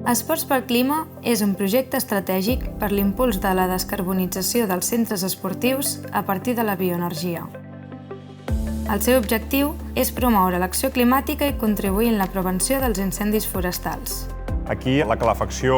Esports pel Clima és un projecte estratègic per l'impuls de la descarbonització dels centres esportius a partir de la bioenergia. El seu objectiu és promoure l'acció climàtica i contribuir en la prevenció dels incendis forestals. Aquí la calefacció,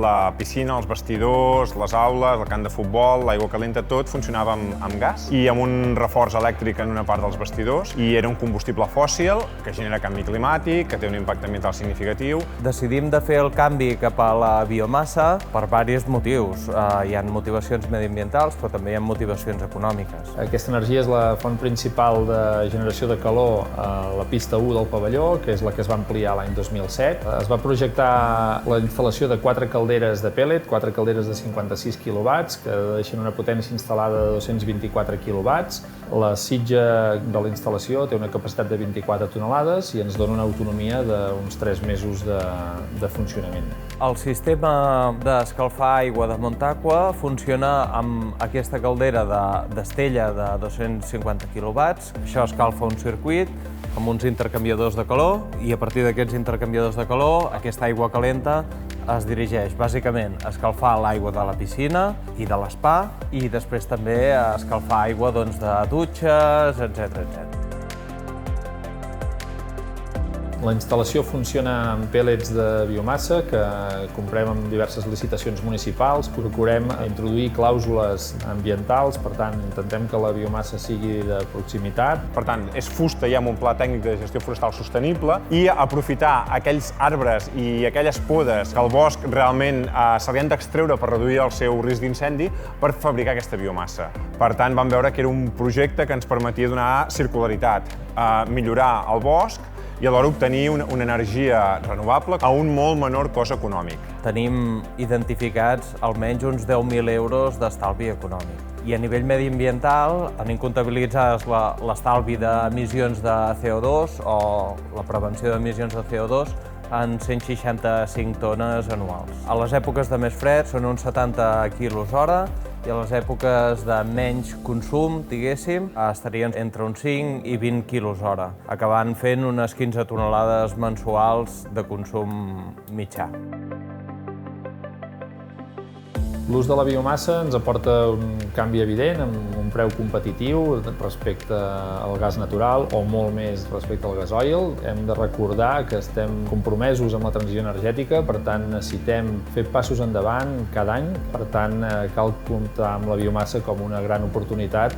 la piscina, els vestidors, les aules, el camp de futbol, l'aigua calenta, tot funcionava amb gas i amb un reforç elèctric en una part dels vestidors i era un combustible fòssil que genera canvi climàtic, que té un impacte ambiental significatiu. Decidim de fer el canvi cap a la biomassa per diversos motius. Hi ha motivacions mediambientals, però també hi ha motivacions econòmiques. Aquesta energia és la font principal de generació de calor a la pista 1 del pavelló, que és la que es va ampliar l'any 2007. Es va projectar la instal·lació de 4 calderes de pèl·let, 4 calderes de 56 kW, que deixen una potència instal·lada de 224 kW. La sitja de la instal·lació té una capacitat de 24 tonelades i ens dona una autonomia d'uns 3 mesos de funcionament. El sistema d'escalfar aigua de Montaqua funciona amb aquesta caldera d'estella de 250 kW. Això escalfa un circuit amb uns intercanviadors de calor i a partir d'aquests intercanviadors de calor aquesta aigua calenta es dirigeix bàsicament a escalfar l'aigua de la piscina i de l'espa i després també a escalfar aigua de dutxes, etc. La instal·lació funciona amb pèl·lets de biomassa que comprem en diverses licitacions municipals. Procurem introduir clàusules ambientals, per tant, intentem que la biomassa sigui de proximitat. Per tant, és fusta ja amb un pla tècnic de gestió forestal sostenible i aprofitar aquells arbres i aquelles podes que el bosc realment se li han d'extreure per reduir el seu risc d'incendi per fabricar aquesta biomassa. Per tant, vam veure que era un projecte que ens permetia donar circularitat, millorar el bosc i alhora obtenir una energia renovable a un molt menor cost econòmic. Tenim identificats almenys uns 10.000 euros d'estalvi econòmic. I a nivell mediambiental tenim comptabilitzades l'estalvi d'emissions de CO2 o la prevenció d'emissions de CO2 en 165 tones anuals. A les èpoques de més fred són uns 70 quilos hora i a les èpoques de menys consum, diguéssim, estarien entre uns 5 i 20 quilos hora, acabant fent unes 15 tonelades mensuals de consum mitjà. L'ús de la biomassa ens aporta un canvi evident amb un preu competitiu respecte al gas natural o molt més respecte al gasoil. Hem de recordar que estem compromesos amb la transició energètica, per tant necessitem fer passos endavant cada any. Per tant, cal comptar amb la biomassa com una gran oportunitat,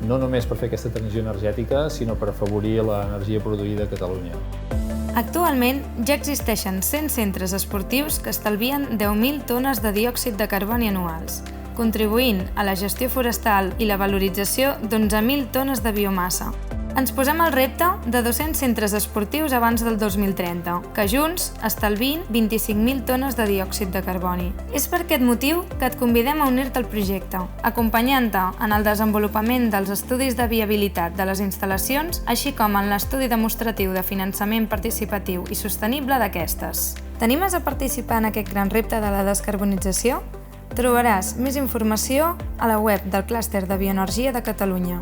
no només per fer aquesta transició energètica, sinó per afavorir l'energia produïda a Catalunya. Actualment ja existeixen 100 centres esportius que estalvien 10.000 tones de diòxid de carboni anuals, contribuint a la gestió forestal i la valorització d'11.000 tones de biomassa. Ens posem el repte de 200 centres esportius abans del 2030, que junts estalviïn 25.000 tones de diòxid de carboni. És per aquest motiu que et convidem a unir-te al projecte, acompanyant-te en el desenvolupament dels estudis de viabilitat de les instal·lacions, així com en l'estudi demostratiu de finançament participatiu i sostenible d'aquestes. T'animes a participar en aquest gran repte de la descarbonització? Trobaràs més informació a la web del Clúster de Bioenergia de Catalunya.